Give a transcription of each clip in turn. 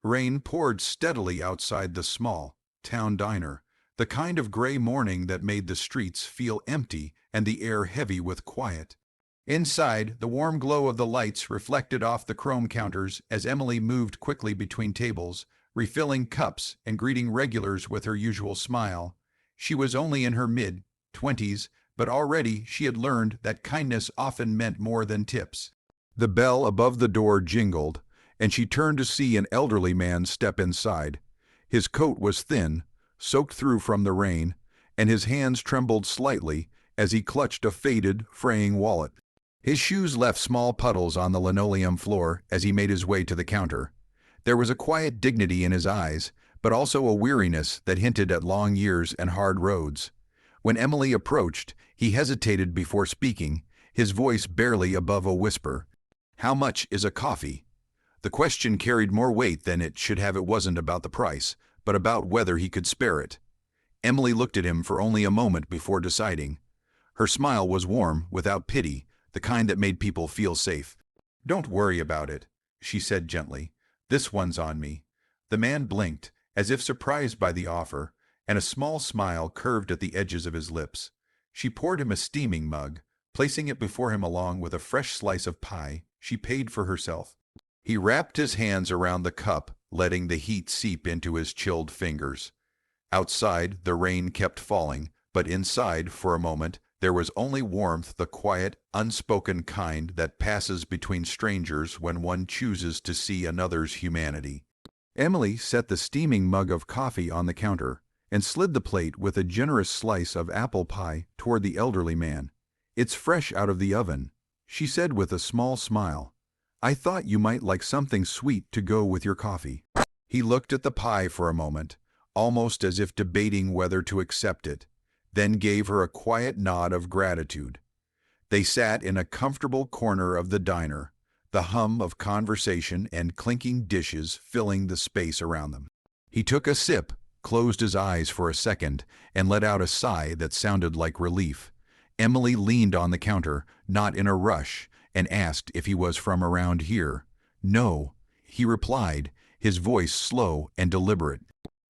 Rain poured steadily outside the small, town diner, the kind of gray morning that made the streets feel empty and the air heavy with quiet. Inside, the warm glow of the lights reflected off the chrome counters as Emily moved quickly between tables, refilling cups and greeting regulars with her usual smile. She was only in her mid-20s, but already she had learned that kindness often meant more than tips. The bell above the door jingled, and she turned to see an elderly man step inside. His coat was thin, soaked through from the rain, and his hands trembled slightly as he clutched a faded, fraying wallet. His shoes left small puddles on the linoleum floor as he made his way to the counter. There was a quiet dignity in his eyes, but also a weariness that hinted at long years and hard roads. When Emily approached, he hesitated before speaking, his voice barely above a whisper. "How much is a coffee?" The question carried more weight than it should have. It wasn't about the price, but about whether he could spare it. Emily looked at him for only a moment before deciding. Her smile was warm, without pity, the kind that made people feel safe. "Don't worry about it," she said gently. "This one's on me." The man blinked, as if surprised by the offer, and a small smile curved at the edges of his lips. She poured him a steaming mug, placing it before him along with a fresh slice of pie she paid for herself. He wrapped his hands around the cup, letting the heat seep into his chilled fingers. Outside, the rain kept falling, but inside, for a moment, there was only warmth, the quiet, unspoken kind that passes between strangers when one chooses to see another's humanity. Emily set the steaming mug of coffee on the counter and slid the plate with a generous slice of apple pie toward the elderly man. "It's fresh out of the oven," she said with a small smile. "I thought you might like something sweet to go with your coffee." He looked at the pie for a moment, almost as if debating whether to accept it, then gave her a quiet nod of gratitude. They sat in a comfortable corner of the diner, the hum of conversation and clinking dishes filling the space around them. He took a sip, closed his eyes for a second, and let out a sigh that sounded like relief. Emily leaned on the counter, not in a rush, and asked if he was from around here. "No," he replied, his voice slow and deliberate.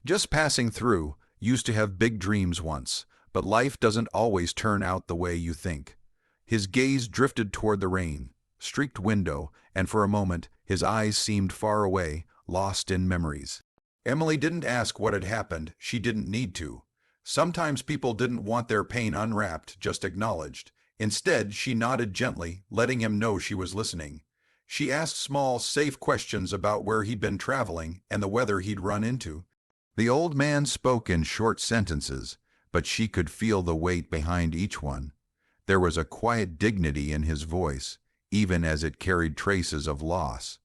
"Just passing through. Used to have big dreams once, but life doesn't always turn out the way you think." His gaze drifted toward the rain-streaked window, and for a moment his eyes seemed far away, lost in memories. Emily didn't ask what had happened. She didn't need to. Sometimes people didn't want their pain unwrapped, just acknowledged. Instead, she nodded gently, letting him know she was listening. She asked small, safe questions about where he'd been traveling and the weather he'd run into. The old man spoke in short sentences, but she could feel the weight behind each one. There was a quiet dignity in his voice, even as it carried traces of loss.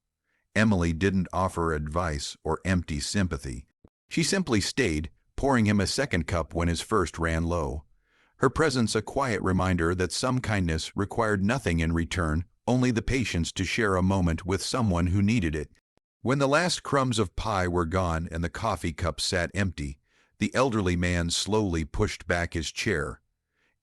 Emily didn't offer advice or empty sympathy. She simply stayed, pouring him a second cup when his first ran low. Her presence a quiet reminder that some kindness required nothing in return, only the patience to share a moment with someone who needed it. When the last crumbs of pie were gone and the coffee cup sat empty, the elderly man slowly pushed back his chair.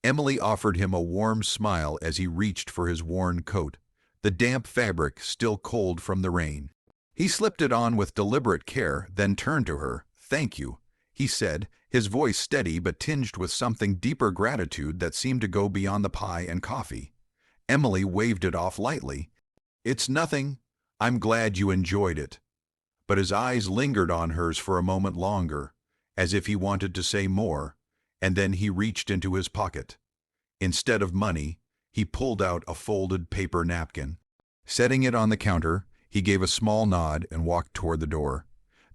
Emily offered him a warm smile as he reached for his worn coat, the damp fabric still cold from the rain. He slipped it on with deliberate care, then turned to her. "Thank you," he said, his voice steady but tinged with something deeper gratitude that seemed to go beyond the pie and coffee. Emily waved it off lightly. "It's nothing. I'm glad you enjoyed it." But his eyes lingered on hers for a moment longer, as if he wanted to say more, and then he reached into his pocket. Instead of money, he pulled out a folded paper napkin. Setting it on the counter, he gave a small nod and walked toward the door.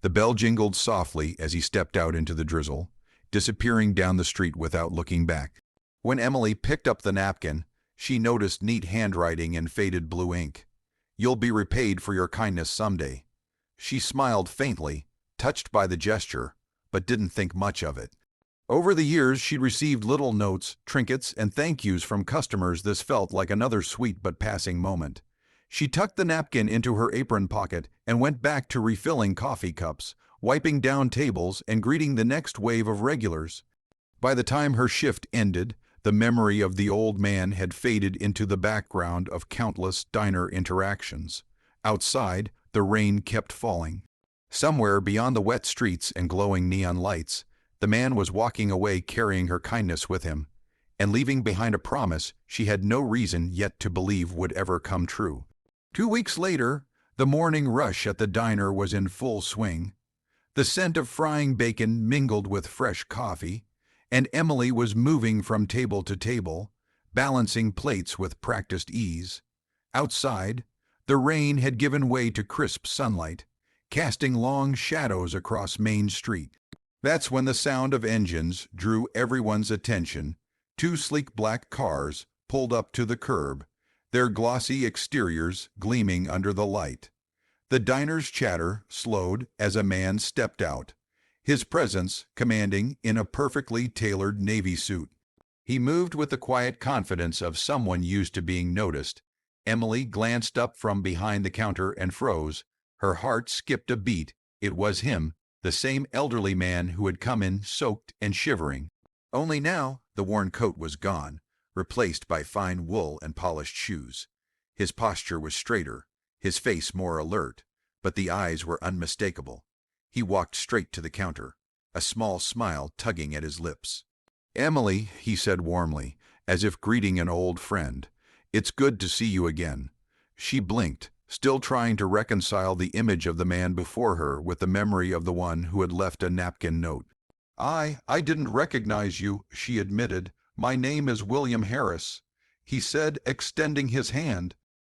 The bell jingled softly as he stepped out into the drizzle, disappearing down the street without looking back. When Emily picked up the napkin, she noticed neat handwriting in faded blue ink. "You'll be repaid for your kindness someday." She smiled faintly, touched by the gesture, but didn't think much of it. Over the years, she'd received little notes, trinkets, and thank yous from customers. This felt like another sweet but passing moment. She tucked the napkin into her apron pocket and went back to refilling coffee cups, wiping down tables, and greeting the next wave of regulars. By the time her shift ended, the memory of the old man had faded into the background of countless diner interactions. Outside, the rain kept falling. Somewhere beyond the wet streets and glowing neon lights, the man was walking away carrying her kindness with him, and leaving behind a promise she had no reason yet to believe would ever come true. 2 weeks later, the morning rush at the diner was in full swing. The scent of frying bacon mingled with fresh coffee, and Emily was moving from table to table, balancing plates with practiced ease. Outside, the rain had given way to crisp sunlight, casting long shadows across Main Street. That's when the sound of engines drew everyone's attention. Two sleek black cars pulled up to the curb, their glossy exteriors gleaming under the light. The diner's chatter slowed as a man stepped out, his presence commanding in a perfectly tailored navy suit. He moved with the quiet confidence of someone used to being noticed. Emily glanced up from behind the counter and froze. Her heart skipped a beat. It was him, the same elderly man who had come in soaked and shivering. Only now the worn coat was gone, replaced by fine wool and polished shoes. His posture was straighter, his face more alert, but the eyes were unmistakable. He walked straight to the counter, a small smile tugging at his lips. "Emily," he said warmly, as if greeting an old friend, "it's good to see you again." She blinked, still trying to reconcile the image of the man before her with the memory of the one who had left a napkin note. I didn't recognize you," she admitted. "My name is William Harris," he said, extending his hand.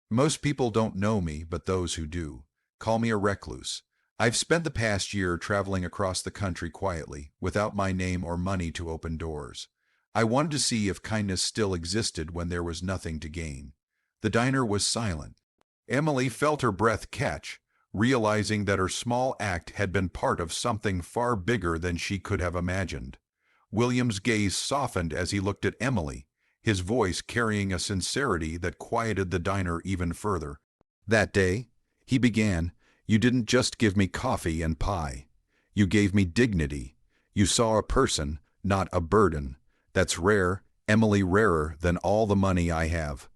"Most people don't know me, but those who do call me a recluse. I've spent the past year traveling across the country quietly, without my name or money to open doors. I wanted to see if kindness still existed when there was nothing to gain." The diner was silent. Emily felt her breath catch, realizing that her small act had been part of something far bigger than she could have imagined. William's gaze softened as he looked at Emily, his voice carrying a sincerity that quieted the diner even further. "That day," he began, "you didn't just give me coffee and pie. You gave me dignity. You saw a person, not a burden. That's rare, Emily, rarer than all the money I have."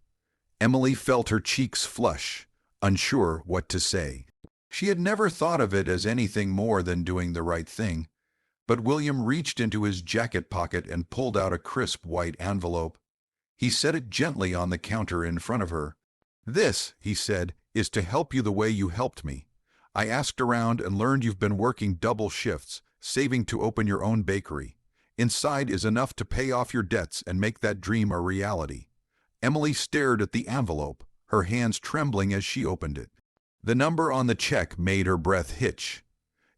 Emily felt her cheeks flush, unsure what to say. She had never thought of it as anything more than doing the right thing, but William reached into his jacket pocket and pulled out a crisp white envelope. He set it gently on the counter in front of her. "This," he said, "is to help you the way you helped me. I asked around and learned you've been working double shifts, saving to open your own bakery. Inside is enough to pay off your debts and make that dream a reality." Emily stared at the envelope, her hands trembling as she opened it. The number on the check made her breath hitch.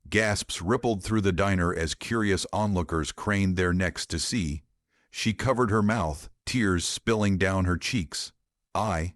Gasps rippled through the diner as curious onlookers craned their necks to see. She covered her mouth, tears spilling down her cheeks. I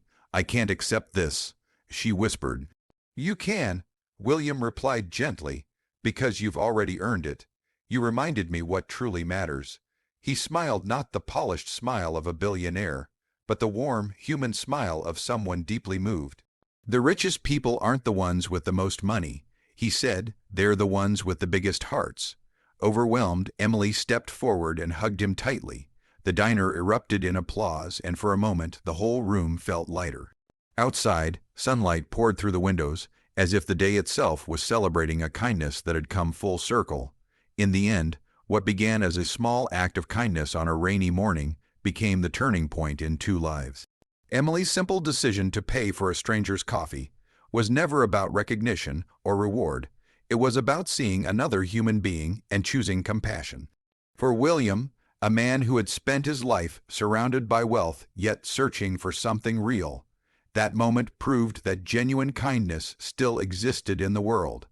can't accept this," she whispered. "You can," William replied gently, "because you've already earned it. You reminded me what truly matters." He smiled, not the polished smile of a billionaire, but the warm, human smile of someone deeply moved. "The richest people aren't the ones with the most money," he said, "they're the ones with the biggest hearts." Overwhelmed, Emily stepped forward and hugged him tightly. The diner erupted in applause, and for a moment the whole room felt lighter. Outside, sunlight poured through the windows, as if the day itself was celebrating a kindness that had come full circle. In the end, what began as a small act of kindness on a rainy morning became the turning point in two lives. Emily's simple decision to pay for a stranger's coffee was never about recognition or reward. It was about seeing another human being and choosing compassion. For William, a man who had spent his life surrounded by wealth yet searching for something real, that moment proved that genuine kindness still existed in the world.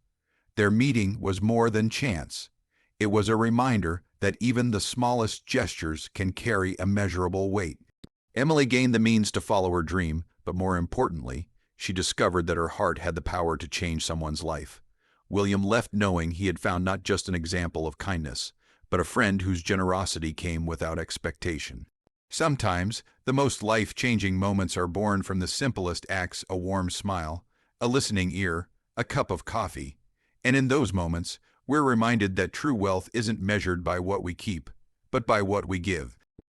Their meeting was more than chance. It was a reminder that even the smallest gestures can carry immeasurable weight. Emily gained the means to follow her dream, but more importantly, she discovered that her heart had the power to change someone's life. William left knowing he had found not just an example of kindness, but a friend whose generosity came without expectation. Sometimes, the most life-changing moments are born from the simplest acts: a warm smile, a listening ear, a cup of coffee. And in those moments, we're reminded that true wealth isn't measured by what we keep, but by what we give.